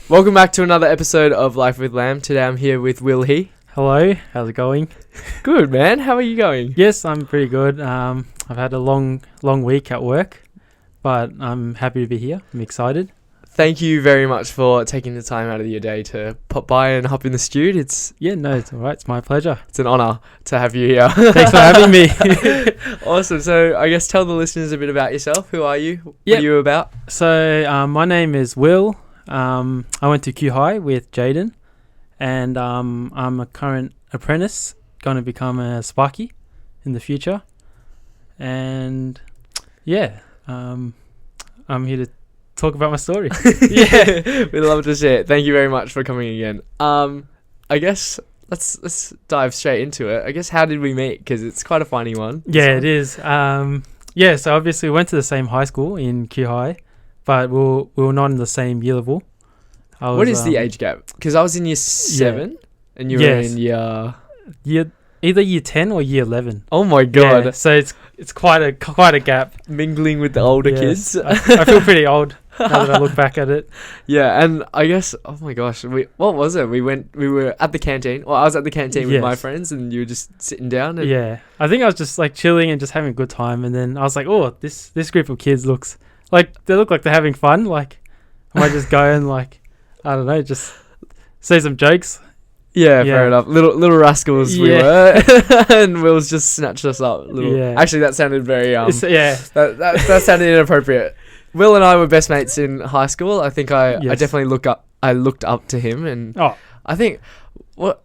Welcome back to another episode of Life with Lamb. Today I'm here with Will He. Hello, how's it going? Good, man. How are you going? Yes, I'm pretty good. I've had a long week at work, but I'm happy to be here. I'm excited. Thank you very much for taking the time out of your day to pop by and hop in the studio. It's all right. It's my pleasure. It's an honour to have you here. Thanks for having me. Awesome. So I guess tell the listeners a bit about yourself. Who are you? What are you about? So my name is Will. I went to Q High with Jaden, and I'm a current apprentice, going to become a Sparky in the future. And I'm here to talk about my story. Yeah, we'd love to share it. Thank you very much for coming again. I guess let's dive straight into it. I guess how did we meet? Because it's quite a funny one. Yeah, it is. So obviously we went to the same high school in Q High, but we were not in the same year level. What is the age gap? Because I was in year 7 and you were in either year 10 or year 11. Oh my god! Yeah, so it's quite a gap. Mingling with the older kids. I feel pretty old now that I look back at it. Yeah, and I guess what was it? We were at the canteen. Well, I was at the canteen with my friends, and you were just sitting down. And I think I was just like chilling and just having a good time, and then I was like, oh, this group of kids look like they're having fun. Like, I might just go and I don't know, just say some jokes. Yeah, fair enough. Little rascals we were, and Will's just snatched us up. Actually, that sounded very that sounded inappropriate. Will and I were best mates in high school. I think I definitely looked up to him, and I think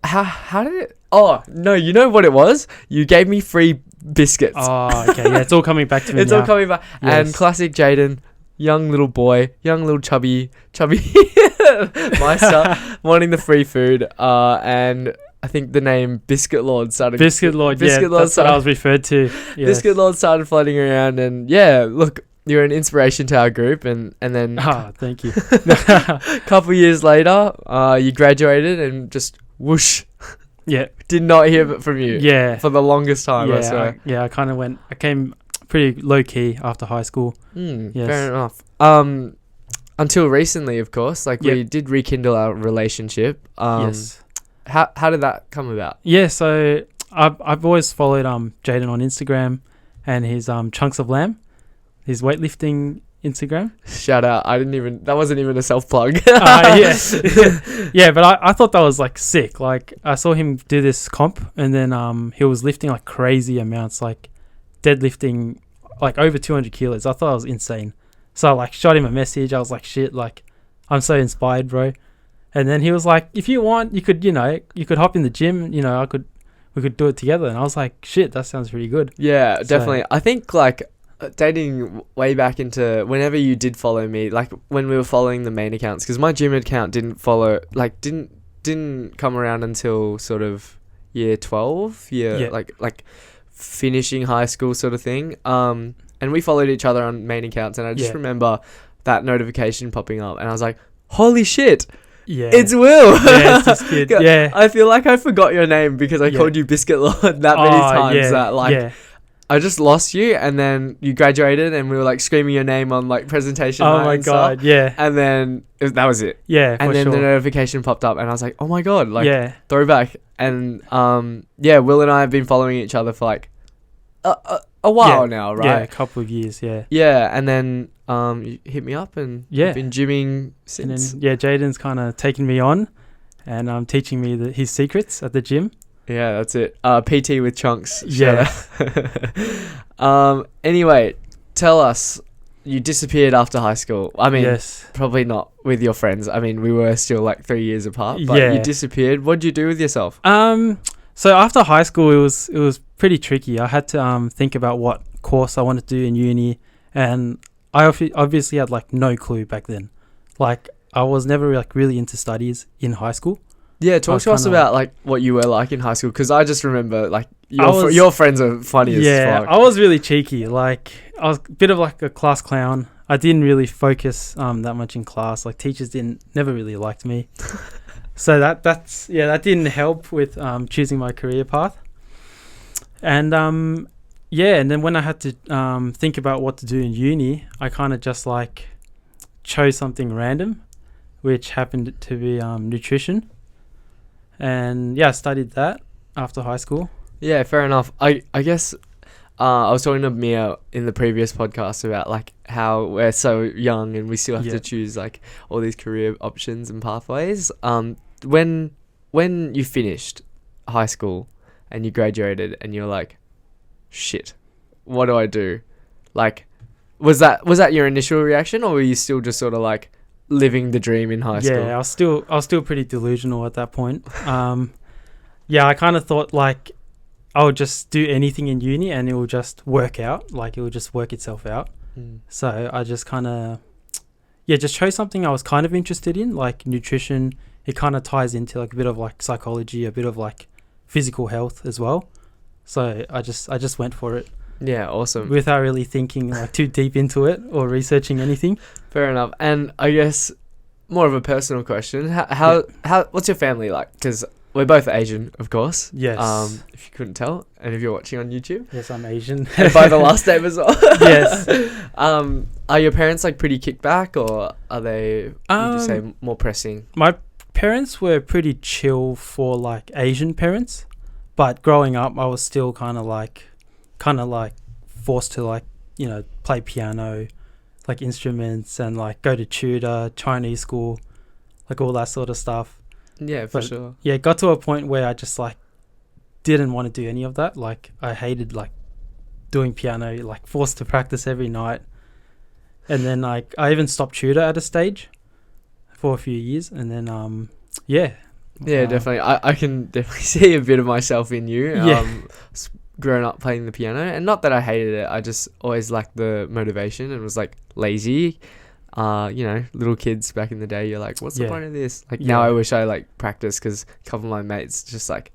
how did it? Oh no, you know what it was? You gave me free biscuits. Oh, okay, yeah, it's all coming back to me. It's all coming back, and classic Jaden. Young little boy, young little chubby Meister, wanting the free food, and I think the name Biscuit Lord started. That's what I was referred to. Yes. Biscuit Lord started floating around, and look, you're an inspiration to our group, and then thank you. Couple years later, you graduated, and just whoosh. Yeah, did not hear from you. Yeah, for the longest time. Yeah, I swear. I came pretty low key after high school. Yes. Fair enough. Until recently, of course, we did rekindle our relationship. Yes. How did that come about? Yeah, so I've always followed Jaden on Instagram and his Chunks of Lamb, his weightlifting Instagram. Shout out! That wasn't even a self plug. Yeah, but I thought that was sick. I saw him do this comp, and then he was lifting crazy amounts, deadlifting over 200 kilos. I thought it was insane. So I shot him a message. I was like, shit, I'm so inspired, bro. And then he was like, if you want, you could hop in the gym, we could do it together. And I was like, shit, that sounds pretty good. Yeah, definitely. I think dating way back into whenever you did follow me, when we were following the main accounts, because my gym account didn't follow, didn't come around until sort of year 12, finishing high school sort of thing. And we followed each other on main accounts, and I just remember that notification popping up, and I was like, holy shit, it's Will. Yeah, it's this kid. Yeah, I feel like I forgot your name because I called you Biscuit Lord that many times that I just lost you, and then you graduated, and we were screaming your name on presentation night. Oh my god, yeah. And then that was it. Yeah, and then the notification popped up, and I was like, oh my god, throwback. And Will and I have been following each other for a while now, right? Yeah, a couple of years, yeah. Yeah, and then you hit me up, and you've been gymming since. And then, Jaden's kind of taken me on, and teaching me his secrets at the gym. Yeah, that's it. PT with Chunks. Yeah. Anyway, tell us, you disappeared after high school. I mean, probably not with your friends. I mean, we were still 3 years apart, but you disappeared. What did you do with yourself? So after high school, it was pretty tricky. I had to think about what course I wanted to do in uni, and I obviously had no clue back then. I was never really into studies in high school. Yeah, talk to us about what you were in high school, because I just remember your friends are funny as fuck. I was really cheeky. I was a bit of a class clown. I didn't really focus that much in class. Teachers never really liked me. So that didn't help with choosing my career path. And and then when I had to think about what to do in uni, I kind of just chose something random, which happened to be nutrition. And yeah, I studied that after high school. Yeah, fair enough. I guess I was talking to Mia in the previous podcast about like how we're so young and we still have to choose like all these career options and pathways. When you finished high school and you graduated and you're like, shit, what do I do? Like, was that your initial reaction, or were you still just sort of like living the dream in high school? Yeah, I was still pretty delusional at that point. Yeah, I kind of thought like I would just do anything in uni and it will just work out. Like it will just work itself out. So I just kind of, just chose something I was kind of interested in, like nutrition. It kind of ties into like a bit of like psychology, a bit of like physical health as well. So I just went for it. Yeah, awesome. Without really thinking like too deep into it or researching anything. Fair enough. And I guess more of a personal question. How what's your family like? Because we're both Asian, of course. Yes. If you couldn't tell, and if you're watching on YouTube. Yes, I'm Asian. And by the last name as well. Yes. Are your parents like pretty kicked back, or are they, would you say, more pressing? My parents were pretty chill for like Asian parents, but growing up, I was still kind of like forced to like, play piano, like instruments, and like go to tutor, Chinese school, like all that sort of stuff. Yeah, for sure. Yeah, it got to a point where I just like didn't want to do any of that. Like I hated like doing piano, like forced to practice every night. And then like I even stopped tutor at a stage for a few years, and then yeah, definitely. I can definitely see a bit of myself in you. Growing up playing the piano, and not that I hated it, I just always lacked the motivation and was like lazy. Little kids back in the day, you're like, what's the point of this? Like now I wish I like practiced, because a couple of my mates just like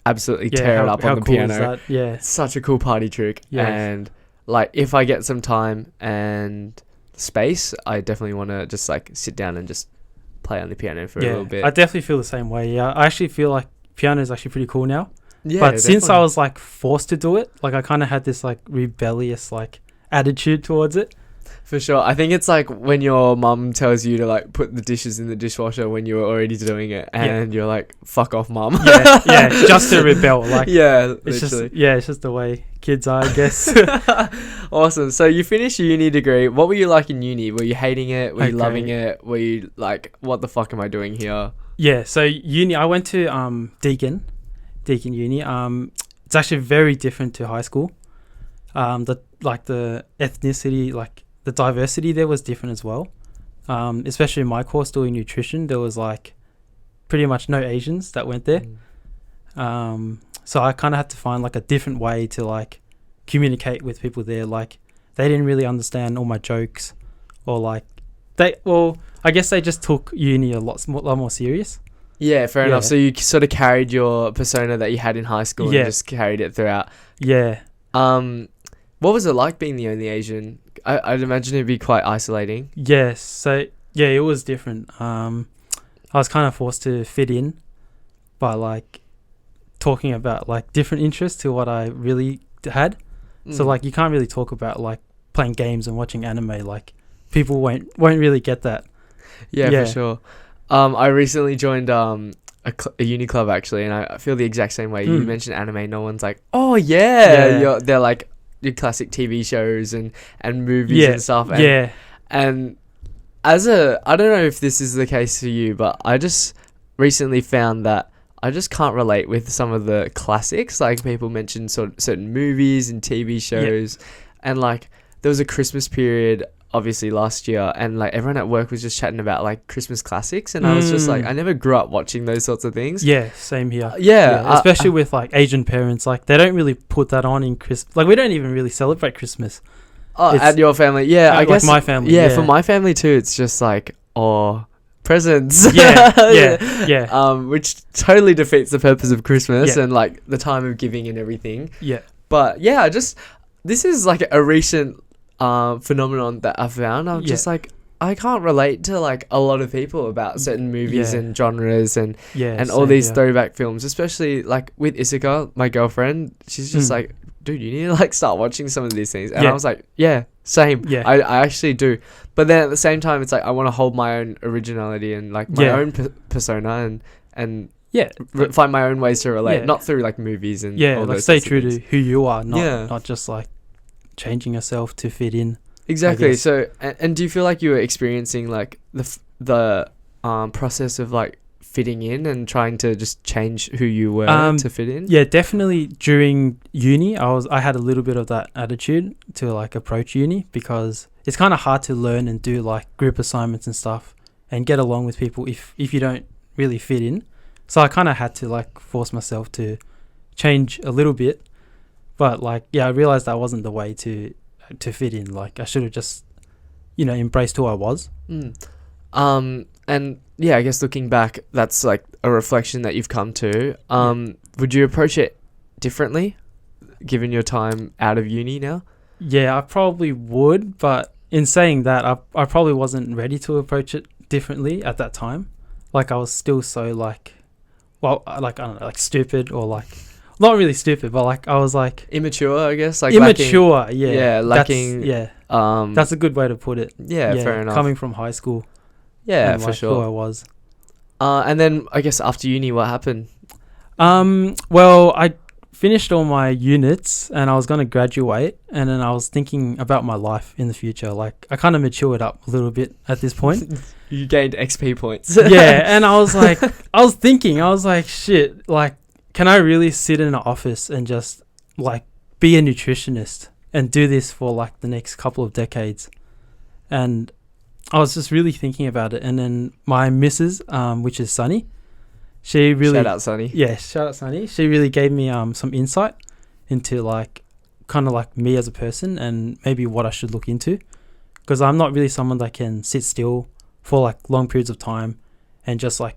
absolutely tear it up on the cool piano. Is that? Yeah, it's such a cool party trick. And like if I get some time and space, I definitely want to just like sit down and just play on the piano for a little bit. I definitely feel the same way. Yeah, I actually feel like piano is actually pretty cool now. Yeah, but definitely. Since I was like forced to do it, like I kind of had this like rebellious like attitude towards it. For sure. I think it's like when your mum tells you to like put the dishes in the dishwasher when you were already doing it, and you're like, fuck off, mum. Yeah, just to rebel. Like, it's literally. It's just the way kids are, I guess. Awesome. So you finished your uni degree. What were you like in uni? Were you hating it? Were you loving it? Were you like, what the fuck am I doing here? Yeah, so uni, I went to Deakin Uni. It's actually very different to high school. The ethnicity, like the diversity there was different as well. Especially in my course doing nutrition, there was like pretty much no Asians that went there. So I kind of had to find like a different way to like communicate with people there. Like they didn't really understand all my jokes, or like I guess they just took uni a lot more serious. Yeah, fair enough. So you sort of carried your persona that you had in high school and just carried it throughout. Yeah. What was it like being the only Asian? I'd imagine it'd be quite isolating. Yes. So yeah, it was different. I was kind of forced to fit in by like talking about like different interests to what I really had. So like you can't really talk about like playing games and watching anime. Like people won't really get that. Yeah, for sure. I recently joined a uni club actually, and I feel the exact same way. You mentioned anime, no one's like, oh yeah. They're like your classic TV shows and movies and stuff. And as I don't know if this is the case for you, but I just recently found that I just can't relate with some of the classics. Like people mentioned certain movies and TV shows, and like there was a Christmas period obviously last year, and like everyone at work was just chatting about like Christmas classics, and I was just like, I never grew up watching those sorts of things. Yeah, same here. Especially with like Asian parents, like they don't really put that on in Christmas. Like we don't even really celebrate Christmas. At your family? I guess my family. Yeah, for my family too. It's just like presents. Which totally defeats the purpose of Christmas and like the time of giving and everything. But this is like a recent phenomenon that I found. I'm just like, I can't relate to like a lot of people about certain movies and genres and all these throwback films, especially like with Issika, my girlfriend. She's just like, dude, you need to like start watching some of these things. And I was like, Same. Yeah. I actually do. But then at the same time, it's like I want to hold my own originality and like my own persona and find my own ways to relate, not through like movies and all like those stay true to who you are, not just like changing yourself to fit in. Exactly. So and do you feel like you were experiencing like the process of like fitting in and trying to just change who you were to fit in? Yeah, definitely. During uni, I had a little bit of that attitude to like approach uni, because it's kind of hard to learn and do like group assignments and stuff and get along with people if you don't really fit in. So I kind of had to like force myself to change a little bit, but like I realized that wasn't the way to fit in. Like I should have just embraced who I was. And I guess looking back, that's like a reflection that you've come to. Would you approach it differently given your time out of uni now? Yeah, I probably would, but in saying that, I probably wasn't ready to approach it differently at that time. Like I was still so like, well, like I don't know, like stupid, or like not really stupid, but like I was like immature, I guess. Like immature, lacking, lacking. That's a good way to put it. Yeah, fair enough. Coming from high school. Yeah, and for like sure. Who I was. And then I guess after uni, what happened? Well, I finished all my units and I was going to graduate, and then I was thinking about my life in the future. Like I kind of matured up a little bit at this point. You gained XP points. Yeah, and I was like, shit, like, can I really sit in an office and just like be a nutritionist and do this for like the next couple of decades? And I was just really thinking about it. And then my missus, which is Sunny, she really... Shout out Sunny. Yeah, shout out Sunny. She really gave me some insight into like kind of like me as a person and maybe what I should look into. Because I'm not really someone that can sit still for like long periods of time and just like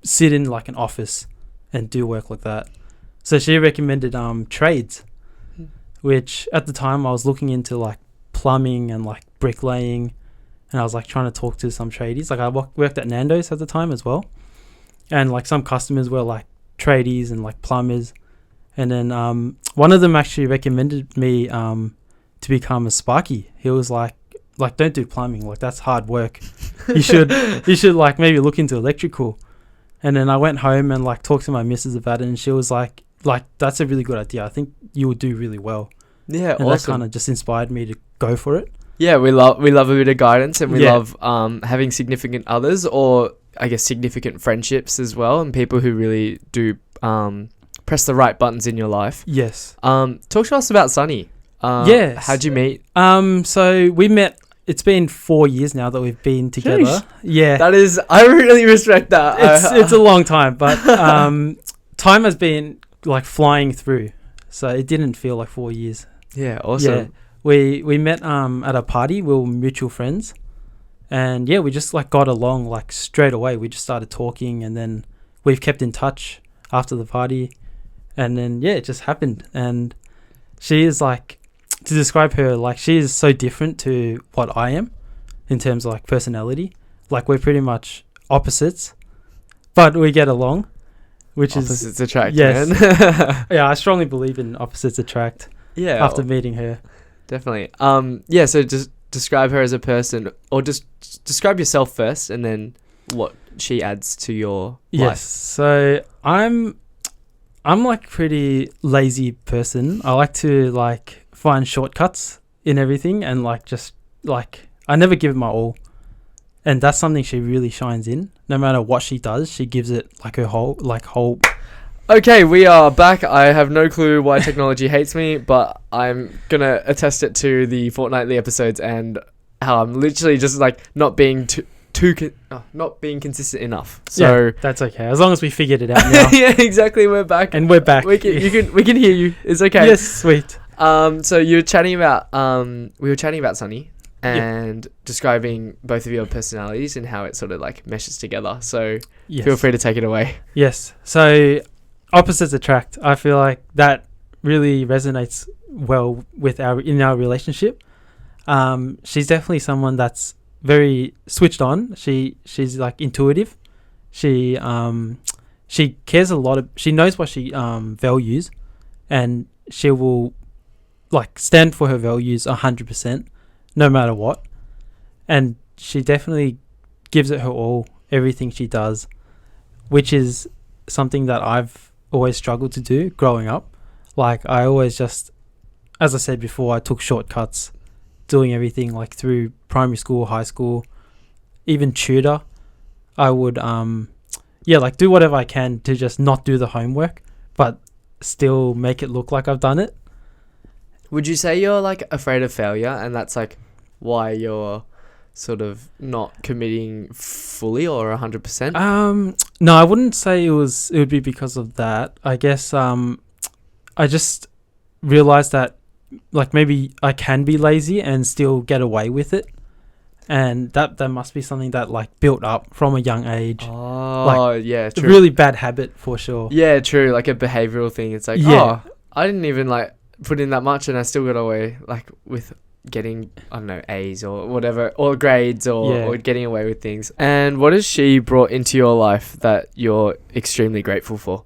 sit in like an office and do work like that. So she recommended trades, which at the time I was looking into like plumbing and like bricklaying. And I was like trying to talk to some tradies. Like I worked at Nando's at the time as well. And like some customers were like tradies and like plumbers. And then one of them actually recommended me to become a sparky. He was like don't do plumbing. Like that's hard work. You should like maybe look into electrical. And then I went home and like talked to my missus about it. And she was like that's a really good idea. I think you would do really well. Yeah, and that kind of just inspired me to go for it. Yeah, we love a bit of guidance, and we love having significant others, or I guess significant friendships as well, and people who really do press the right buttons in your life. Yes. Talk to us about Sunny. Yes. How'd you meet? So we met. It's been 4 years now that we've been together. Sheesh. Yeah. That is, I really respect that. It's a long time, but time has been like flying through, so it didn't feel like 4 years. Yeah, awesome. Yeah. We met at a party. We were mutual friends, and we just like got along like straight away. We just started talking, and then we've kept in touch after the party, and then it just happened. And she is like, to describe her, like she is so different to what I am in terms of like personality. Like we're pretty much opposites, but we get along, which opposites attract. Yes, man. Yeah, I strongly believe in opposites attract. Yeah, after meeting her. Definitely. So just describe her as a person, or just describe yourself first, and then what she adds to your life. So I'm like pretty lazy person. I like to like find shortcuts in everything, and like just like I never give it my all. And that's something she really shines in. No matter what she does, she gives it like her whole. Okay, we are back. I have no clue why technology hates me, but I'm gonna attest it to the fortnightly episodes and how I'm literally just like not being not being consistent enough. So that's okay, as long as we figured it out now. Yeah, exactly. We're back, and we're back. We can hear you. It's okay. Yes, sweet. So you were chatting about we were chatting about Sunny and describing both of your personalities and how it sort of like meshes together. So feel free to take it away. Yes. So opposites attract. I feel like that really resonates well with our relationship. She's definitely someone that's very switched on. She's like intuitive. She cares a lot. She knows what she values, and she will like stand for her values 100%. no matter what. And she definitely gives it her all, everything she does, which is something that I've always struggled to do growing up. Like, I always just, as I said before, I took shortcuts doing everything, like through primary school, high school, even tutor. I would like do whatever I can to just not do the homework, but still make it look like I've done it. Would you say you're like afraid of failure, and that's like why you're sort of not committing fully or 100%? No, I wouldn't say it would be because of that. I guess I just realized that like maybe I can be lazy and still get away with it. And that must be something that like built up from a young age. Oh, like, yeah, true. A really bad habit for sure. Yeah, true. Like a behavioral thing. It's like, I didn't even like put in that much and I still got away like with getting, I don't know, A's or whatever, or grades or getting away with things. And what has she brought into your life that you're extremely grateful for?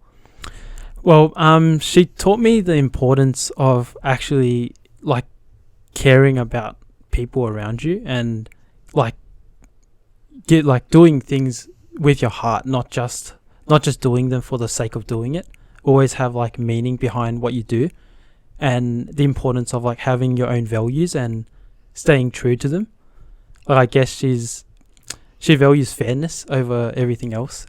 Well, she taught me the importance of actually like caring about people around you and like doing things with your heart, not just doing them for the sake of doing it. Always have like meaning behind what you do, and the importance of like having your own values and staying true to them. Like, I guess she values fairness over anything else.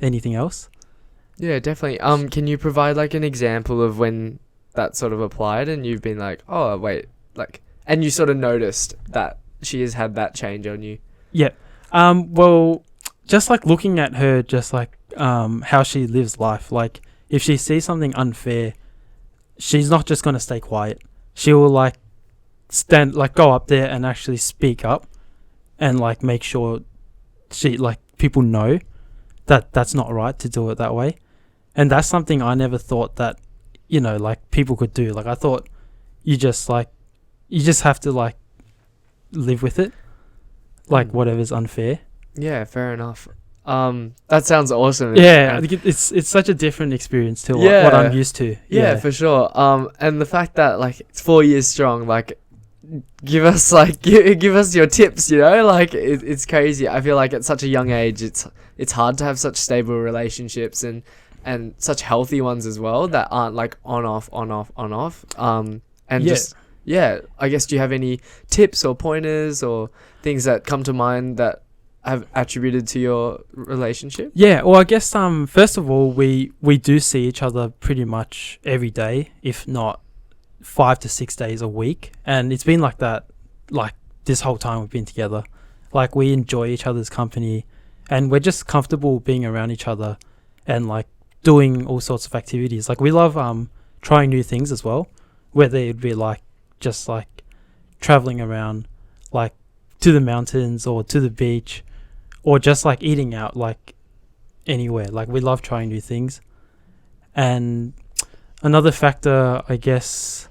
Yeah, definitely. Can you provide like an example of when that sort of applied and you've been like, oh wait, like, and you sort of noticed that she has had that change on you? Yeah. Well, just like looking at her, just like how she lives life. Like, if she sees something unfair, she's not just gonna stay quiet. She will like go up there and actually speak up, and like make sure people know that that's not right to do it that way. And that's something I never thought that, like people could do. Like, I thought you just have to like live with it, like whatever's unfair. Yeah, fair enough. That sounds awesome. Yeah, it's such a different experience to what I'm used to. Yeah, for sure. And the fact that like it's 4 years strong, like give us your tips. Like it's crazy. I feel like at such a young age, it's hard to have such stable relationships and such healthy ones as well that aren't like on off. I guess, do you have any tips or pointers or things that come to mind that have attributed to your relationship? Yeah, well, I guess first of all, we do see each other pretty much every day, if not 5 to 6 days a week, and it's been like that like this whole time we've been together. Like, we enjoy each other's company and we're just comfortable being around each other and like doing all sorts of activities. Like, we love trying new things as well, whether it be like just like traveling around like to the mountains or to the beach, or just like eating out like anywhere. Like, we love trying new things. And another factor, I guess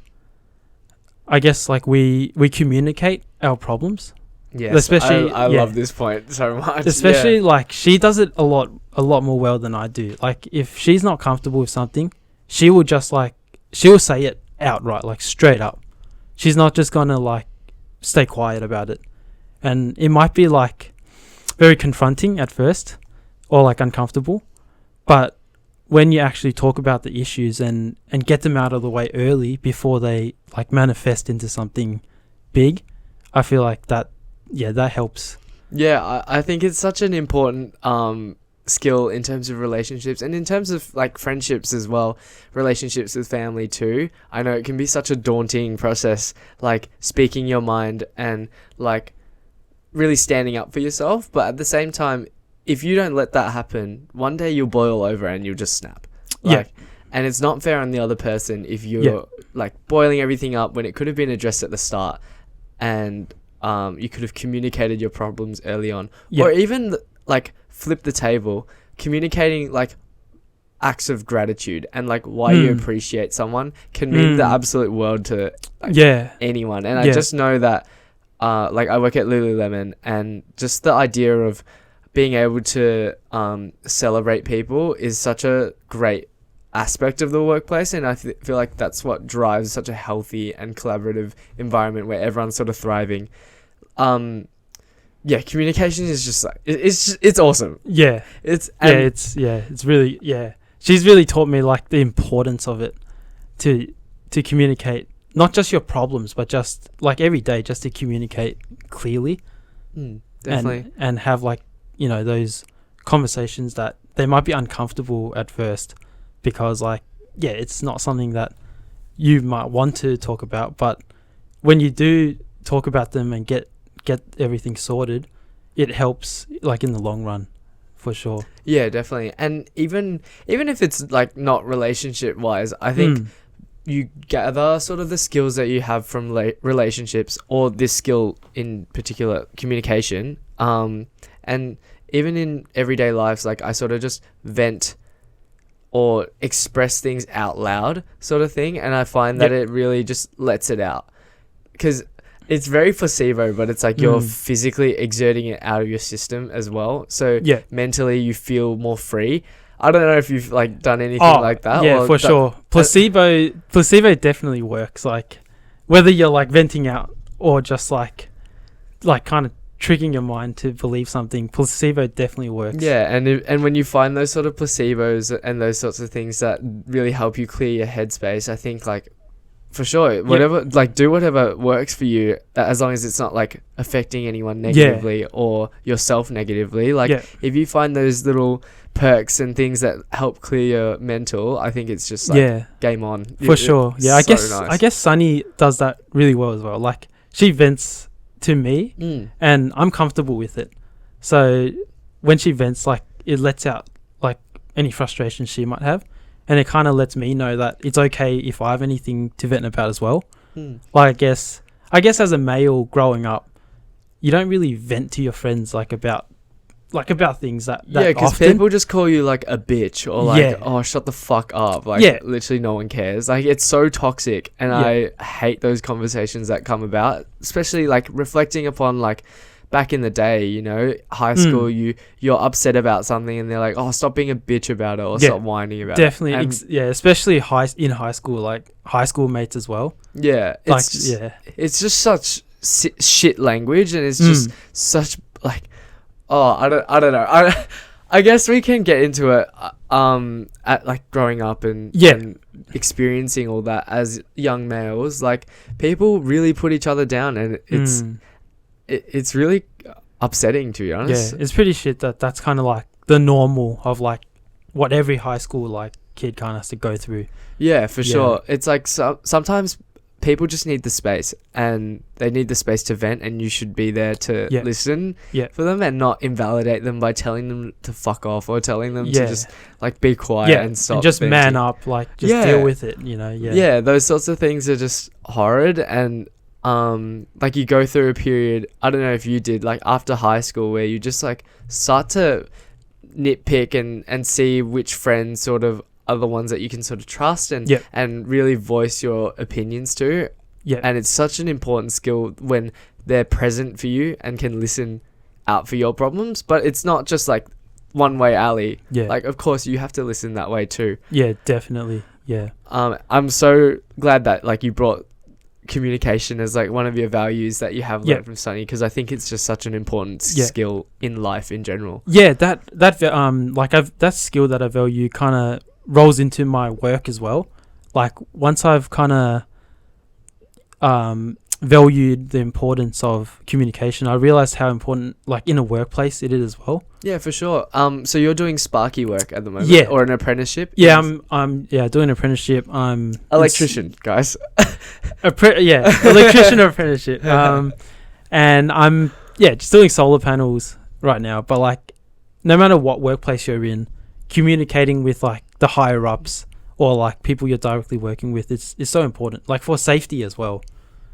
like we communicate our problems. Yes, especially I love this point so much. Especially like she does it a lot more well than I do. Like, if she's not comfortable with something, she will say it outright, like straight up. She's not just gonna like stay quiet about it. And it might be like very confronting at first or like uncomfortable, but when you actually talk about the issues and get them out of the way early before they like manifest into something big, I feel like that helps. Yeah, I think it's such an important skill in terms of relationships and in terms of like friendships as well, relationships with family too. I know it can be such a daunting process, like speaking your mind and like really standing up for yourself, but at the same time, if you don't let that happen, one day you'll boil over and you'll just snap. And it's not fair on the other person if you're like boiling everything up when it could have been addressed at the start, and you could have communicated your problems early on. Or even like flip the table, communicating like acts of gratitude and like why you appreciate someone can mean the absolute world to anyone. And I just know that like I work at Lululemon, and just the idea of being able to celebrate people is such a great aspect of the workplace, and I feel like that's what drives such a healthy and collaborative environment where everyone's sort of thriving. yeah, communication is just like it's awesome. Yeah, it's really, yeah. She's really taught me like the importance of it to communicate, not just your problems, but just like every day, just to communicate clearly. Definitely, and have like, you know, those conversations that they might be uncomfortable at first, because like, yeah, it's not something that you might want to talk about, but when you do talk about them and get everything sorted, it helps like in the long run, for sure. Yeah, definitely. And even if it's like not relationship wise, I think you gather sort of the skills that you have from relationships, or this skill in particular, communication. And even in everyday lives, like I sort of just vent or express things out loud sort of thing. And I find that it really just lets it out, because it's very placebo, but it's like you're physically exerting it out of your system as well. So mentally you feel more free. I don't know if you've like done anything like that. Yeah, for sure. Placebo definitely works. Like whether you're like venting out or just like kind of tricking your mind to believe something, placebo definitely works. Yeah, and when you find those sort of placebos and those sorts of things that really help you clear your headspace, I think like for sure, whatever, like do whatever works for you, as long as it's not like affecting anyone negatively or yourself negatively. Like if you find those little perks and things that help clear your mental, I think it's just like game on. For sure. Yeah, I guess Sunny does that really well as well. Like she vents to me and I'm comfortable with it. So when she vents, like it lets out like any frustration she might have. And it kind of lets me know that it's okay if I have anything to vent about as well. Like I guess as a male growing up, you don't really vent to your friends like about things that because people just call you like a bitch or like oh, shut the fuck up, like literally no one cares. Like it's so toxic, and I hate those conversations that come about, especially like reflecting upon like back in the day, you know, high school, you're upset about something and they're like, oh, stop being a bitch about it, or stop whining about it. Especially in high school, like high school mates as well. It's just such shit language, and it's just such like, oh, I don't know. I guess we can get into it at like growing up and experiencing all that as young males. Like people really put each other down, and it's really upsetting, to be honest. Yeah, it's pretty shit that's kind of like the normal of like what every high school like kid kind of has to go through. Yeah, for sure. It's like sometimes people just need the space, and they need the space to vent, and you should be there to listen for them and not invalidate them by telling them to fuck off or telling them to just like be quiet and stop. And just venting. Man up, like just deal with it, you know. Yeah, those sorts of things are just horrid. And like you go through a period, I don't know if you did, like after high school, where you just like start to nitpick and see which friends sort of are the ones that you can sort of trust and really voice your opinions to. And it's such an important skill when they're present for you and can listen out for your problems. But it's not just like one way alley. Like of course you have to listen that way too. Yeah, definitely. Yeah. I'm so glad that like you brought communication as like one of your values that you have learned from Sunny, because I think it's just such an important skill in life in general. That skill that I value kind of rolls into my work as well. Like once I've kind of valued the importance of communication, I realized how important like in a workplace it is as well. Yeah, for sure. So you're doing Sparky work at the moment, or an apprenticeship? I'm doing an apprenticeship. I'm electrician, guys. Electrician or apprenticeship. And I'm just doing solar panels right now. But like, no matter what workplace you're in, communicating with like the higher ups or like people you're directly working with is so important. Like for safety as well.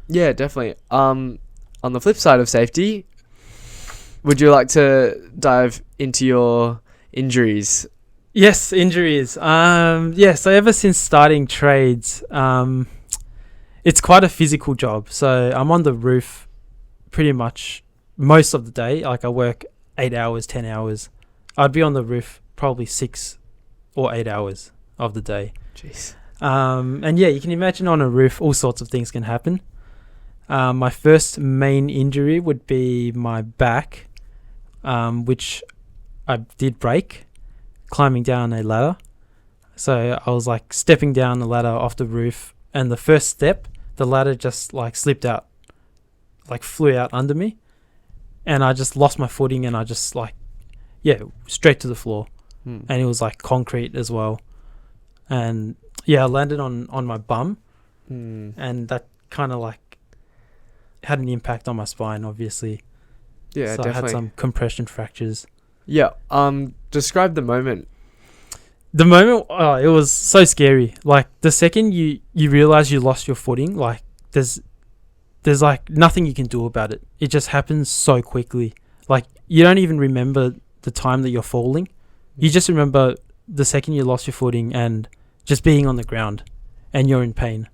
Yeah, definitely. On the flip side of safety, would you like to dive into your injuries? Yes, injuries. So ever since starting trades, it's quite a physical job. So I'm on the roof pretty much most of the day. Like I work 8 hours, 10 hours. I'd be on the roof probably 6 or 8 hours of the day. Jeez. And you can imagine on a roof, all sorts of things can happen. My first main injury would be my back, which I did break climbing down a ladder. So I was like stepping down the ladder off the roof, and the first step, the ladder just like slipped out, like flew out under me, and I just lost my footing, and I just like, straight to the floor. And it was like concrete as well. And I landed on my bum, and that kind of like had an impact on my spine, obviously. Yeah, so definitely. I had some compression fractures. Yeah. Describe the moment. The moment, it was so scary. Like the second you realize you lost your footing, like there's like nothing you can do about it. It just happens so quickly. Like you don't even remember the time that you're falling. You just remember the second you lost your footing and just being on the ground, and you're in pain.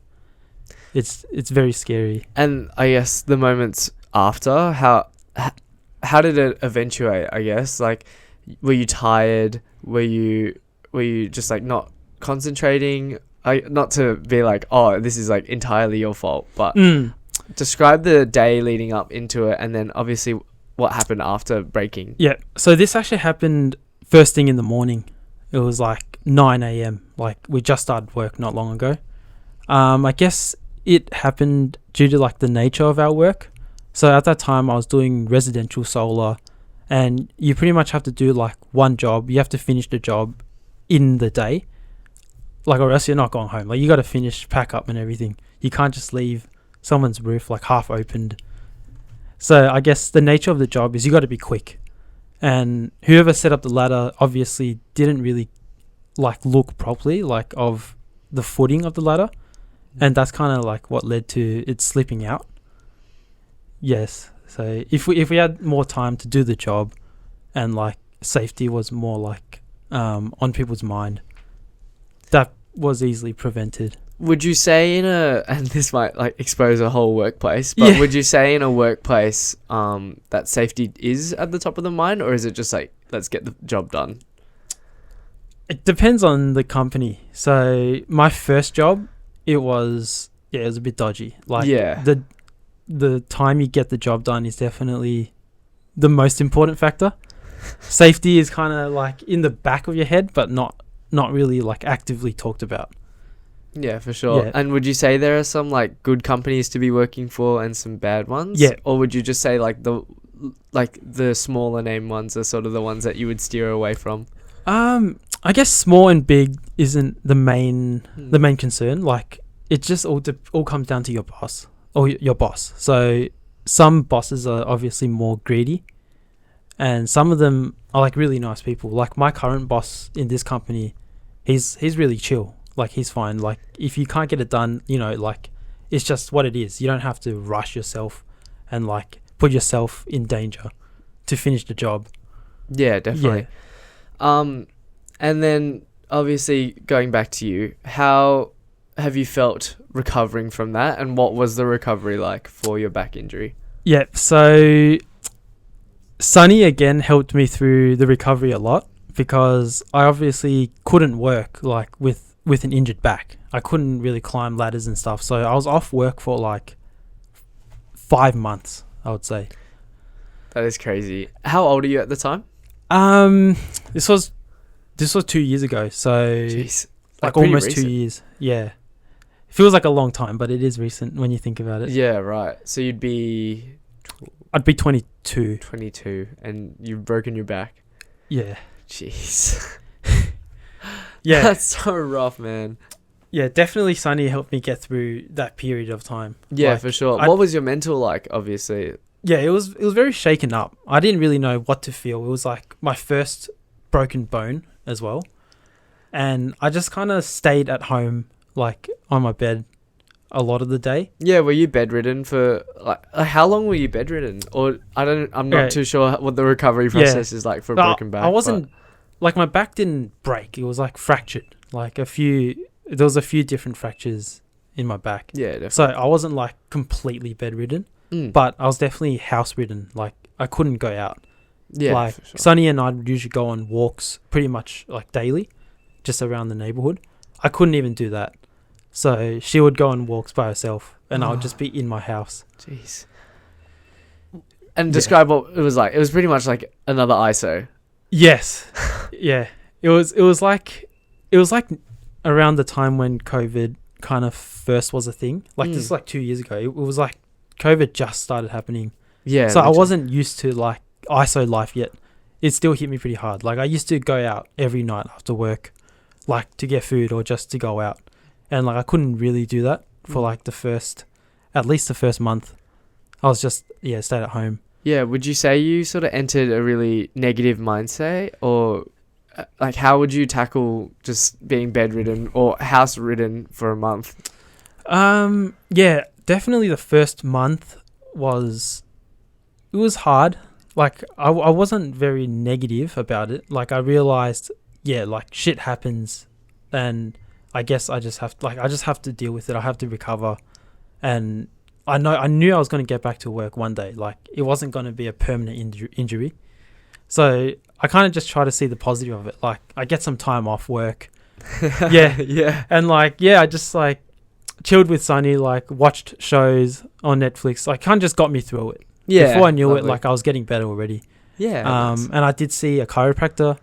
It's very scary. And I guess the moments after, how did it eventuate? I guess, like, were you tired? Were you just like not concentrating? Not to be like, oh, this is like entirely your fault, but describe the day leading up into it, and then obviously what happened after breaking. Yeah. So this actually happened first thing in the morning. It was like 9 a.m. Like we just started work not long ago. I guess it happened due to like the nature of our work. So at that time I was doing residential solar, and you pretty much have to do like one job. You have to finish the job in the day, like, or else you're not going home. Like you got to finish, pack up and everything. You can't just leave someone's roof like half opened. So I guess the nature of the job is you got to be quick. And whoever set up the ladder obviously didn't really like look properly like of the footing of the ladder, and that's kind of like what led to it slipping out. Yes. So if we had more time to do the job, and like safety was more like on people's mind, that was easily prevented. Would you say and this might like expose a whole workplace, but would you say in a workplace that safety is at the top of the mind, or is it just like, let's get the job done? It depends on the company. So my first job, it was a bit dodgy. Like the time you get the job done is definitely the most important factor. Safety is kind of like in the back of your head, but not really like actively talked about. Yeah, for sure. Yeah. And would you say there are some like good companies to be working for and some bad ones? Yeah. Or would you just say like the smaller name ones are sort of the ones that you would steer away from? I guess small and big isn't the main concern. Like it just all comes down to your boss or your boss. So some bosses are obviously more greedy, and some of them are like really nice people. Like my current boss in this company, he's really chill. Like he's fine. Like if you can't get it done, like it's just what it is. You don't have to rush yourself and like put yourself in danger to finish the job. Yeah, definitely. Yeah. And then obviously going back to you, how have you felt recovering from that, and what was the recovery like for your back injury? Yeah, so Sunny again helped me through the recovery a lot, because I obviously couldn't work like with an injured back. I couldn't really climb ladders and stuff, so I was off work for like 5 months, I would say. That is crazy. How old are you at the time? This was 2 years ago, so jeez, like almost recent. 2 years. Yeah, it feels like a long time, but it is recent when you think about it. Yeah, right. So I'd be 22. 22, and you've broken your back. Yeah. Jeez. Yeah, that's so rough, man. Yeah, definitely Sunny helped me get through that period of time. Yeah, like, for sure. What was your mental like, obviously? Yeah, it was very shaken up. I didn't really know what to feel. It was like my first broken bone as well. And I just kind of stayed at home, like on my bed a lot of the day. Yeah, were you bedridden for like how long were you bedridden? Or I'm not too sure what the recovery process is like for a broken back. I wasn't like, my back didn't break. It was like fractured. Like there was a few different fractures in my back. Yeah, definitely. So I wasn't like completely bedridden, but I was definitely house ridden. Like I couldn't go out. Yeah, like for sure. Sunny and I would usually go on walks pretty much like daily, just around the neighborhood. I couldn't even do that. So she would go on walks by herself, and I'll just be in my house. Jeez. And describe what it was like. It was pretty much like another ISO. Yes. Yeah. It was like around the time when COVID kind of first was a thing. Like this is like 2 years ago. It was like COVID just started happening. Yeah. So I wasn't used to like ISO life yet. It still hit me pretty hard. Like I used to go out every night after work, like to get food or just to go out. And like I couldn't really do that for like at least the first month. I was just, stayed at home. Yeah. Would you say you sort of entered a really negative mindset, or like how would you tackle just being bedridden or house ridden for a month? Yeah, definitely the first month was hard. Like I wasn't very negative about it. Like I realized, like shit happens, and I guess I just have to deal with it. I have to recover, and I knew I was going to get back to work one day. Like it wasn't going to be a permanent injury. So I kind of just try to see the positive of it. Like I get some time off work. Yeah. And like, I just like chilled with Sunny, like watched shows on Netflix. Like kind of just got me through it. Yeah. Before I knew it, like I was getting better already. Yeah. Nice. And I did see a chiropractor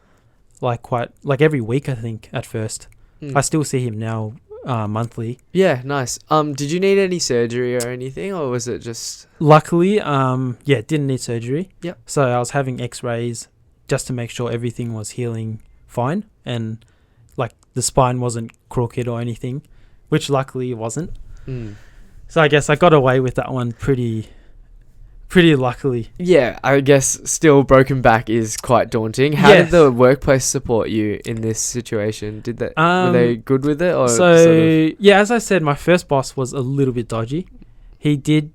like every week, I think, at first. I still see him now monthly. Yeah, nice. Did you need any surgery or anything, or was it just... Luckily, didn't need surgery. Yep. So I was having x-rays just to make sure everything was healing fine, and like the spine wasn't crooked or anything, which luckily it wasn't. So I guess I got away with that one pretty luckily. Yeah, I guess still broken back is quite daunting. How did the workplace support you in this situation? Did they were they good with it? Or as I said, my first boss was a little bit dodgy. He did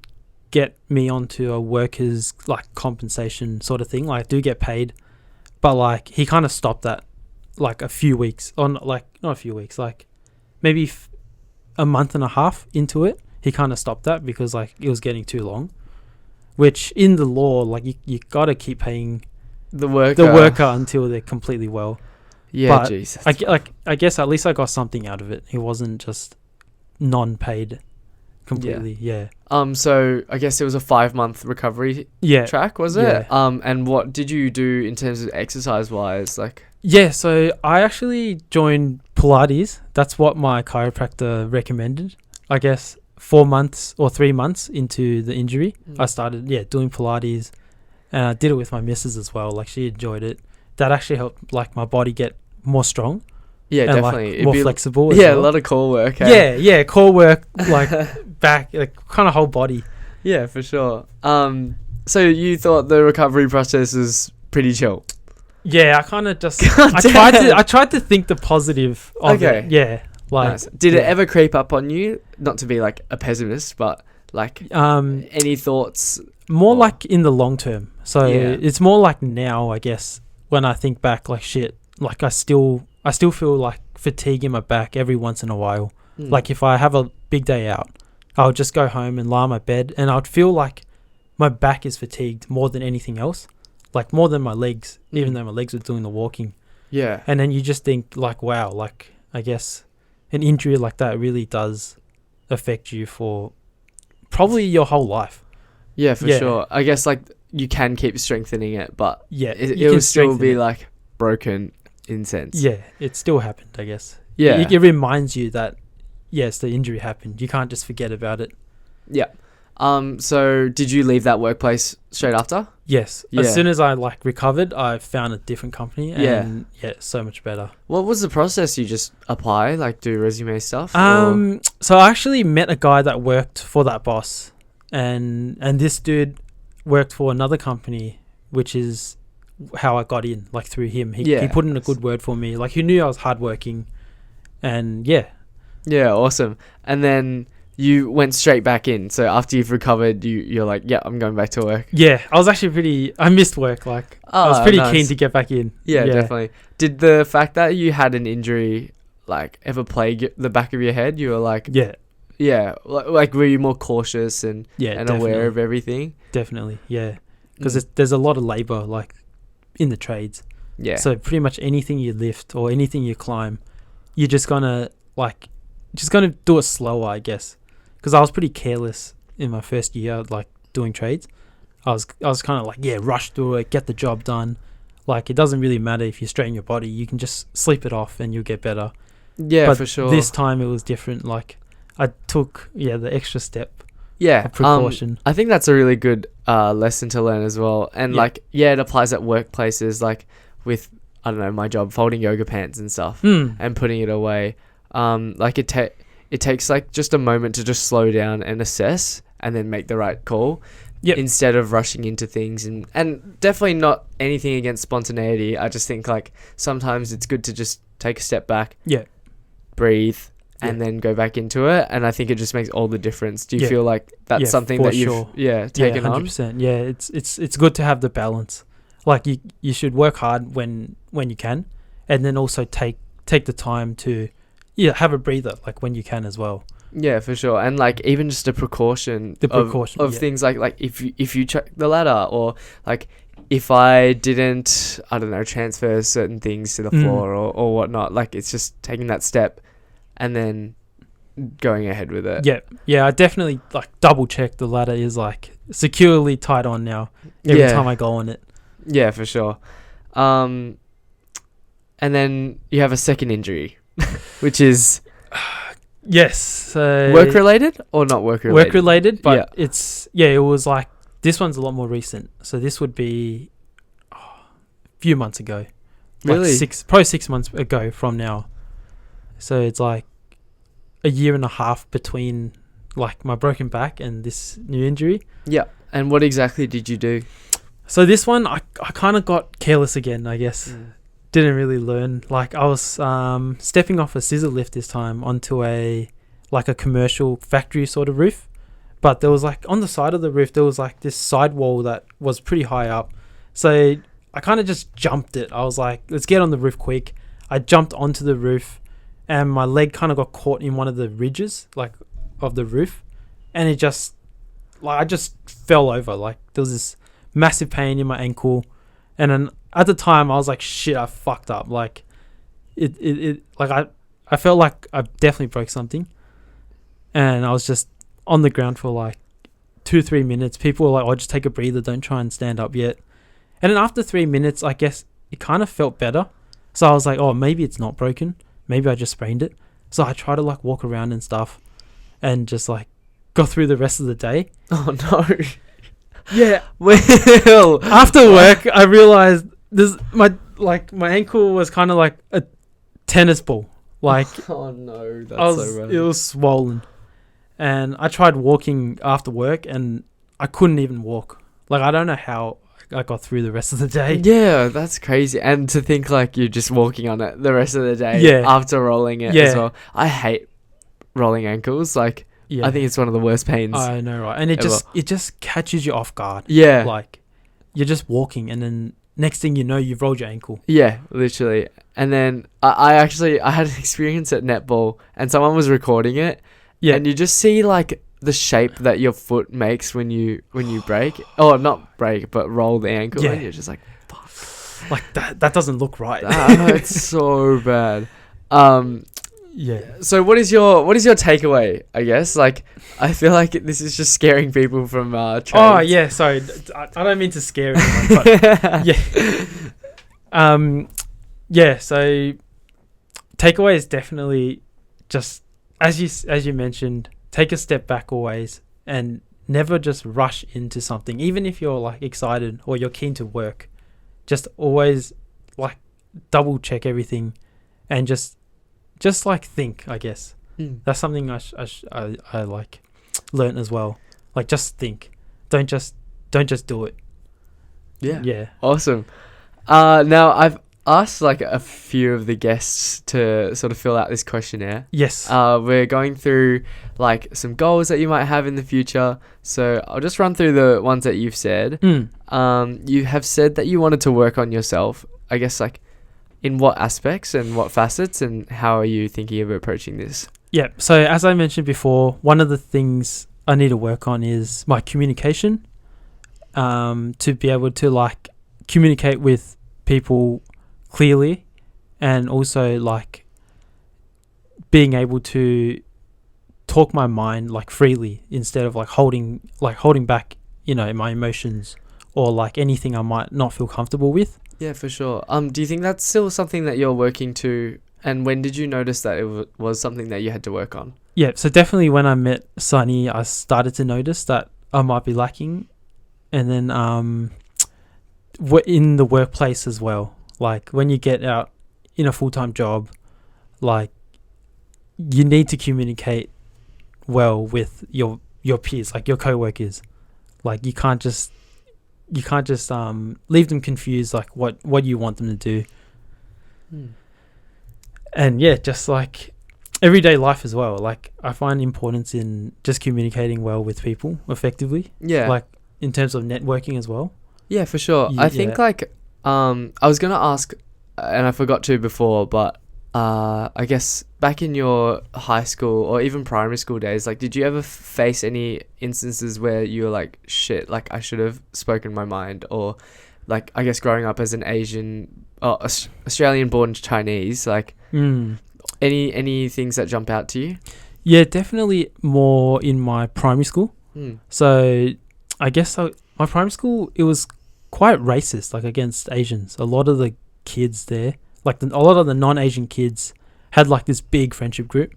get me onto a workers like compensation sort of thing. Like I do get paid, but like he kind of stopped that like a few weeks on, like not a few weeks, like maybe a month and a half into it. He kind of stopped that because like it was getting too long. Which in the law, like you gotta keep paying the worker until they're completely well. Yeah, but Jesus. I guess at least I got something out of it. It wasn't just non-paid completely. Yeah. So I guess it was a 5-month recovery track, was it? Yeah. And what did you do in terms of exercise wise? Like. Yeah. So I actually joined Pilates. That's what my chiropractor recommended. I guess 4 months or 3 months into the injury, I started doing Pilates, and I did it with my missus as well. Like she enjoyed it. That actually helped like my body get more strong. Yeah, and definitely. Like, more flexible. A lot of core work. Hey? Yeah, core work, like back, like kind of whole body. Yeah, for sure. So you thought the recovery process was pretty chill? Yeah, I kind of just I tried to think the positive of it. Yeah. Like, nice. Did it ever creep up on you? Not to be like a pessimist, but like any thoughts? More like in the long term. So it's more like now, I guess, when I think back, like shit, like I still feel like fatigue in my back every once in a while. Like if I have a big day out, I'll just go home and lie on my bed, and I'd feel like my back is fatigued more than anything else, like more than my legs, even though my legs were doing the walking. Yeah. And then you just think like, wow, like I guess an injury like that really does affect you for probably your whole life. Yeah, for sure. I guess like you can keep strengthening it, but it will still be like broken in sense. Yeah, it still happened, I guess. Yeah. It reminds you that, yes, the injury happened. You can't just forget about it. Yeah. So did you leave that workplace straight after? Yes. Yeah. As soon as I like recovered, I found a different company, and so much better. What was the process? You just apply, like do resume stuff? So I actually met a guy that worked for that boss, and this dude worked for another company, which is how I got in, like through him. He put in a good word for me. Like he knew I was hardworking, and yeah, awesome. And then you went straight back in. So after you've recovered, you're like, I'm going back to work. Yeah, I was actually I missed work. Like I was pretty keen to get back in. Yeah, definitely. Did the fact that you had an injury like ever plague the back of your head? You were like, like were you more cautious and aware of everything? Definitely, yeah. Because there's a lot of labor like in the trades. Yeah. So pretty much anything you lift or anything you climb, you're just gonna do it slower, I guess. because I was pretty careless in my first year, like doing trades. I was kind of like, rush through it, get the job done. Like, it doesn't really matter if you strain your body. You can just sleep it off and you'll get better. Yeah, but for sure. This time it was different. Like, I took, the extra step. Yeah. Of precaution. I think that's a really good lesson to learn as well. And, it applies at workplaces, like with, I don't know, my job, folding yoga pants and stuff and putting it away. It takes, like, just a moment to just slow down and assess and then make the right call. Yep. Instead of rushing into things, and definitely not anything against spontaneity. I just think, like, sometimes it's good to just take a step back, breathe, and then go back into it. And I think it just makes all the difference. Do you feel like that's something that you've taken on? 100%. Yeah, it's good to have the balance. Like, you should work hard when you can, and then also take the time to have a breather, like, when you can as well. Yeah, for sure. And, like, even just a precaution of things like if you check the ladder, or, like, if I didn't, I don't know, transfer certain things to the floor or whatnot, like, it's just taking that step and then going ahead with it. Yeah, I definitely, like, double check the ladder is, like, securely tied on now every time I go on it. Yeah, for sure. And then you have a second injury, which is... Yes. Work related or not work related? Work related, but it was like, this one's a lot more recent. So this would be a few months ago. Really? Like probably 6 months ago from now. So it's like a year and a half between, like, my broken back and this new injury. Yeah. And what exactly did you do? So this one, I kind of got careless again, I guess. Didn't really learn. Like, I was stepping off a scissor lift this time onto a commercial factory sort of roof, but there was, like, on the side of the roof there was, like, this side wall that was pretty high up. So I kind of just jumped it. I was like, let's get on the roof quick. I jumped onto the roof and my leg kind of got caught in one of the ridges, like, of the roof, and it just, like, I just fell over. Like, there was this massive pain in my ankle, and then at the time, I was like, shit, I fucked up. Like, I felt like I definitely broke something. And I was just on the ground for, like, 2-3 minutes. People were like, oh, just take a breather. Don't try and stand up yet. And then after 3 minutes, I guess it kind of felt better. So I was like, oh, maybe it's not broken. Maybe I just sprained it. So I tried to, like, walk around and stuff and just, like, go through the rest of the day. Oh, no. Yeah. Well, after work, I realized my ankle was kind of like a tennis ball. Like, oh no, that's so bad. It was swollen, and I tried walking after work, and I couldn't even walk. Like, I don't know how I got through the rest of the day. Yeah, that's crazy. And to think, like, you're just walking on it the rest of the day after rolling it as well. I hate rolling ankles. Like, I think it's one of the worst pains. I know, right? And it just catches you off guard. Yeah. Like, you're just walking, and then next thing you know, you've rolled your ankle. Yeah, literally. And then I had an experience at netball, and someone was recording it. Yeah. And you just see, like, the shape that your foot makes when you break. Oh, not break, but roll the ankle. Yeah. And you're just like, fuck. Like, that doesn't look right. It's so bad. Yeah. So what is your takeaway, I guess? Like, I feel like this is just scaring people from trades. Oh, yeah, sorry. I don't mean to scare anyone, but yeah. Yeah, so takeaway is definitely just, as you mentioned, take a step back always and never just rush into something. Even if you're, like, excited or you're keen to work, just always, like, double check everything and just like, think, I guess. That's something I like learned as well. Like, just think. Don't just do it. Yeah. Awesome. Now I've asked, like, a few of the guests to sort of fill out this questionnaire. Yes. We're going through, like, some goals that you might have in the future. So I'll just run through the ones that you've said. You have said that you wanted to work on yourself. I guess, like, in what aspects and what facets, and how are you thinking of approaching this? Yeah, so as I mentioned before, one of the things I need to work on is my communication, to be able to, like, communicate with people clearly, and also, like, being able to talk my mind like freely instead of like holding back, my emotions or like anything I might not feel comfortable with. Yeah, for sure. Do you think that's still something that you're working to? And when did you notice that it was something that you had to work on? Yeah, so definitely when I met Sunny, I started to notice that I might be lacking. And then in the workplace as well. Like when you get out in a full-time job, like you need to communicate well with your peers, like your co-workers. Like you can't just leave them confused, like what you want them to do. And yeah, just like everyday life as well. Like I find importance in just communicating well with people effectively. Yeah. Like in terms of networking as well. Yeah, for sure. I think like I was gonna ask, and I forgot to before, but I guess back in your high school or even primary school days, like did you ever face any instances where you were like, shit, like I should have spoken my mind? Or like I guess growing up as an Asian Australian born Chinese, like any things that jump out to you? Yeah, definitely more in my primary school. So I guess my primary school, it was quite racist, like against Asians. A lot of the kids there, like a lot of the non-Asian kids had like this big friendship group,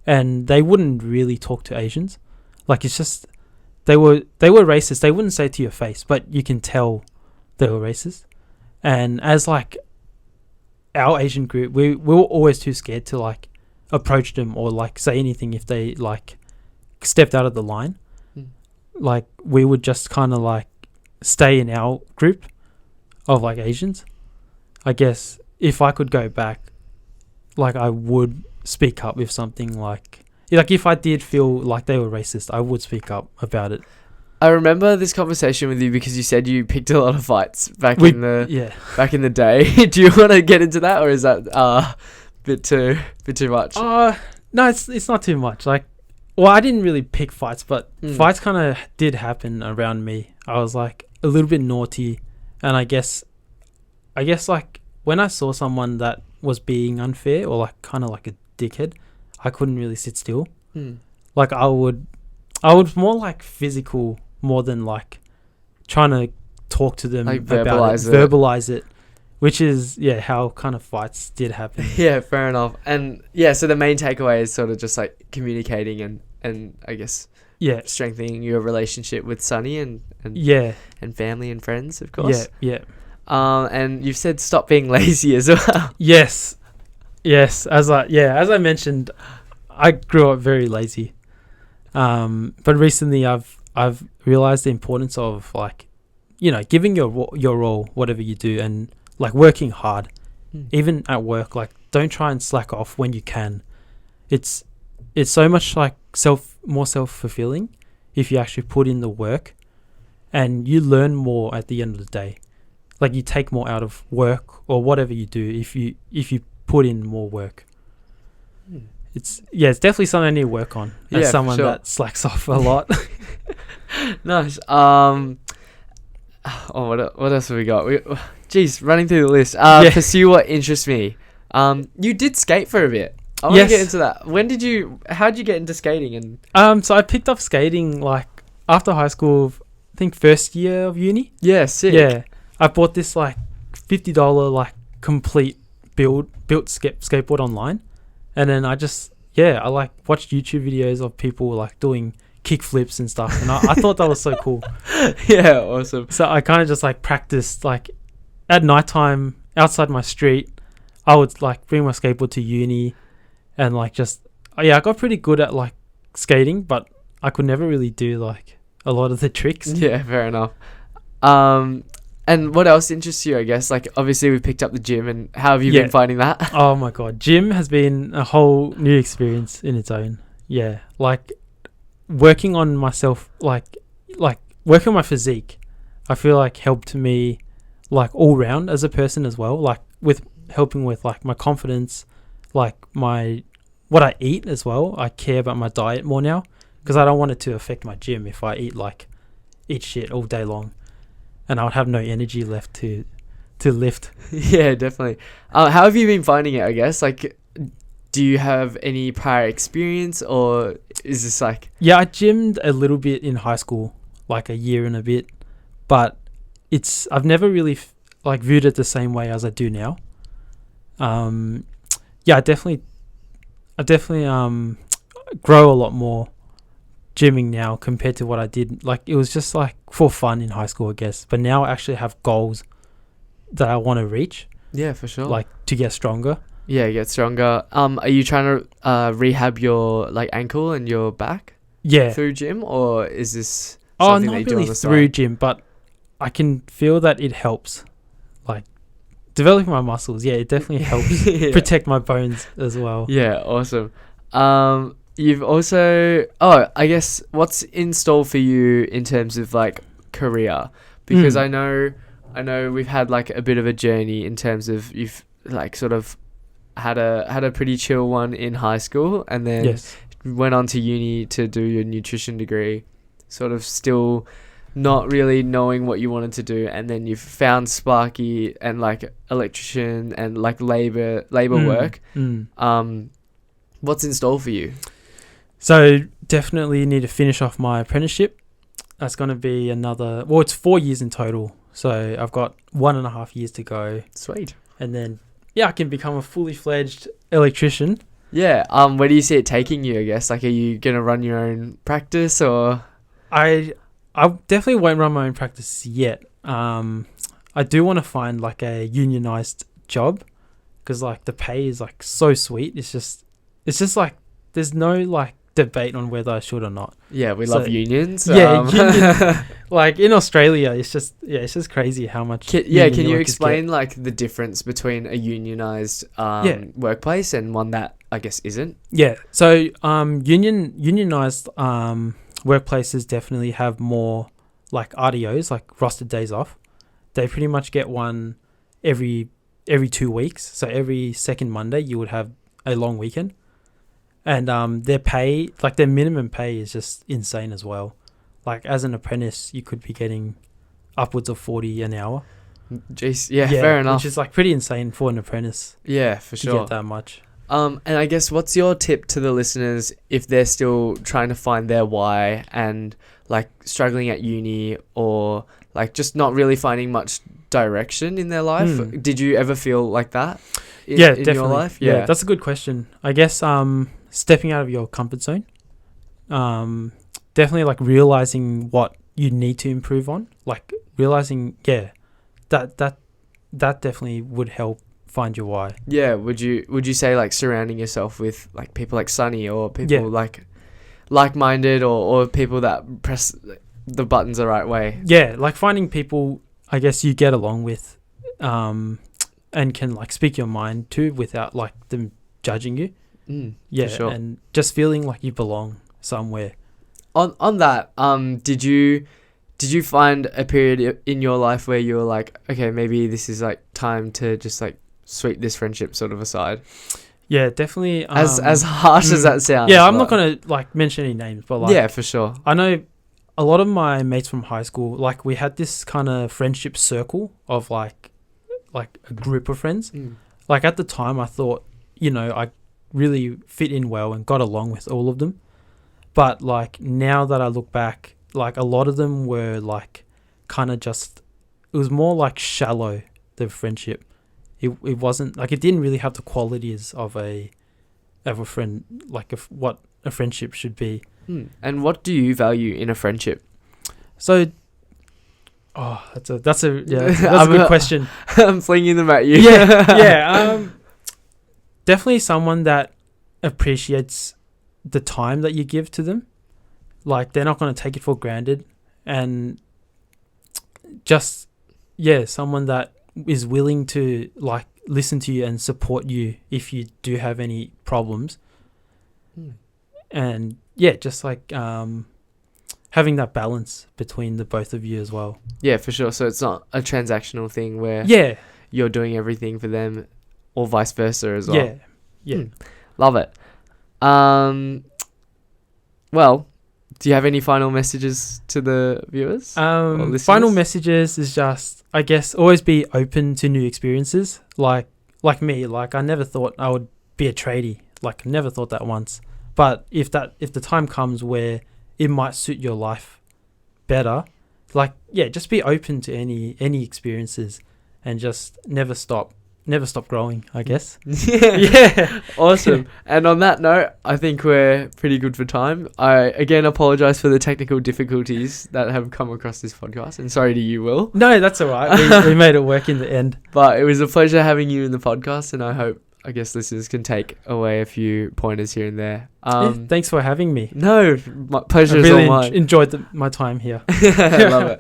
and they wouldn't really talk to Asians. Like it's just they were racist. They wouldn't say it to your face, but you can tell they were racist. And as like our Asian group, we were always too scared to like approach them or like say anything if they like stepped out of the line. Like we would just kind of like stay in our group of like Asians. I guess if I could go back, like I would speak up if something like if I did feel like they were racist, I would speak up about it. I remember this conversation with you because you said you picked a lot of fights back in the day. Do you want to get into that, or is that bit too much? No, it's not too much. Like, well, I didn't really pick fights, but fights kind of did happen around me. I was like a little bit naughty, and I guess like when I saw someone that was being unfair or like kind of like a dickhead, I couldn't really sit still. Like I would more like physical more than like trying to talk to them like verbalize it, which is how kind of fights did happen. Yeah, fair enough. And yeah, so the main takeaway is sort of just like communicating and I guess strengthening your relationship with Sunny and family and friends, of course. And you've said stop being lazy as well. Yes. As I mentioned, I grew up very lazy. But recently I've realized the importance of like, giving your all, whatever you do, and like working hard, even at work. Like don't try and slack off when you can. It's so much like more self-fulfilling if you actually put in the work, and you learn more at the end of the day. Like you take more out of work or whatever you do if you put in more work. It's definitely something I need to work on as someone that slacks off a lot. Nice. What else have we got? Running through the list. Pursue what interests me. You did skate for a bit. I want to get into that. How'd you get into skating? And so I picked up skating like after high school, I think first year of uni. Yeah, sick. Yeah. I bought this like $50 like complete built skateboard online. And then I like watched YouTube videos of people like doing kick flips and stuff, and I thought that was so cool. Yeah, awesome. So I kind of just like practiced like at nighttime outside my street. I would like bring my skateboard to uni, and like I got pretty good at like skating, but I could never really do like a lot of the tricks. Yeah, fair enough. And what else interests you, I guess? Like, obviously, we picked up the gym, and how have you been finding that? Oh, my God. Gym has been a whole new experience in its own. Yeah. Like, working on myself, like working on my physique, I feel like helped me, like, all round as a person as well. Like, with helping with, like, my confidence, like, what I eat as well. I care about my diet more now, because I don't want it to affect my gym if I eat shit all day long. And I would have no energy left to lift. Yeah, definitely. How have you been finding it, I guess? Like, do you have any prior experience, or is this like... Yeah, I gymmed a little bit in high school, like a year and a bit, but I've never really viewed it the same way as I do now. Yeah, I definitely grow a lot more gymming now compared to what I did. Like, it was just like for fun in high school, I guess. But now I actually have goals that I want to reach. Yeah, for sure. Like, to get stronger. Yeah, get stronger. Are you trying to rehab your like ankle and your back? Yeah. Through gym, or is this something that you do on the side? Not really through gym, but I can feel that it helps. Like, developing my muscles, yeah, it definitely helps protect my bones as well. Yeah, awesome. You've also... Oh, I guess what's in store for you in terms of like career? Because I know we've had like a bit of a journey in terms of you've like sort of had a pretty chill one in high school, and then went on to uni to do your nutrition degree, sort of still not really knowing what you wanted to do, and then you've found Sparky and like electrician and like labor work. What's in store for you? So definitely need to finish off my apprenticeship. That's going to be another... Well, it's 4 years in total. So I've got 1.5 years to go. Sweet. And then, yeah, I can become a fully fledged electrician. Yeah. Where do you see it taking you, I guess? Like, are you going to run your own practice, or...? I definitely won't run my own practice yet. I do want to find like a unionized job, because like the pay is like so sweet. It's just like there's no like debate on whether I should or not. Yeah, we love unions. Yeah, union, like in Australia, it's just crazy how much. Can you explain like the difference between a unionized workplace and one that I guess isn't? Yeah, so unionized workplaces definitely have more like RDOs, like rostered days off. They pretty much get one every 2 weeks. So every second Monday you would have a long weekend. And their pay, like their minimum pay, is just insane as well. Like as an apprentice, you could be getting upwards of 40 an hour. Jeez, yeah, fair enough. Which is like pretty insane for an apprentice. Yeah, for sure. To get that much. And I guess what's your tip to the listeners if they're still trying to find their why and like struggling at uni, or like just not really finding much direction in their life? Did you ever feel like that in definitely. Your life? Yeah, that's a good question. I guess stepping out of your comfort zone, definitely like realizing what you need to improve on, like realizing that definitely would help find your why. Yeah, would you say like surrounding yourself with like people like Sunny, or people like-minded, or people that press the buttons the right way? Yeah, like finding people I guess you get along with, and can like speak your mind to without like them judging you. Yeah, for sure. And just feeling like you belong somewhere. On that, did you find a period in your life where you were like, okay, maybe this is like time to just like sweep this friendship sort of aside? Yeah, definitely. As harsh as that sounds. Yeah, I'm not gonna like mention any names, but like, yeah, for sure. I know a lot of my mates from high school. Like we had this kind of friendship circle of like a group of friends. Like at the time, I thought, I really fit in well and got along with all of them. But like now that I look back, like a lot of them were like kind of just, it was more like shallow, the friendship. It wasn't like, it didn't really have the qualities of a friend, like what a friendship should be. And what do you value in a friendship? So, that's a good question. I'm flinging them at you. Yeah. Definitely someone that appreciates the time that you give to them. Like they're not going to take it for granted, and just someone that is willing to like listen to you and support you if you do have any problems. And just like having that balance between the both of you as well. Yeah, for sure. So it's not a transactional thing where you're doing everything for them, or vice versa as well. Yeah. Love it. Well, do you have any final messages to the viewers? Final messages is just, I guess, always be open to new experiences. Like me, like I never thought I would be a tradie. like never thought that once. But if the time comes where it might suit your life better, like, yeah, just be open to any experiences and just never stop growing, I guess. Yeah. Awesome. And on that note, I think we're pretty good for time. I again apologize for the technical difficulties that have come across this podcast, and sorry to you, Will. No, that's all right. We made it work in the end. But it was a pleasure having you in the podcast, and I guess listeners can take away a few pointers here and there. Thanks for having me. No, my pleasure is all mine. Enjoyed my time here. I love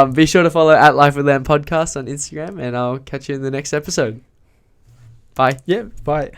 it. Be sure to follow at Life with Lamb Podcast on Instagram, and I'll catch you in the next episode. Bye. Yeah, bye.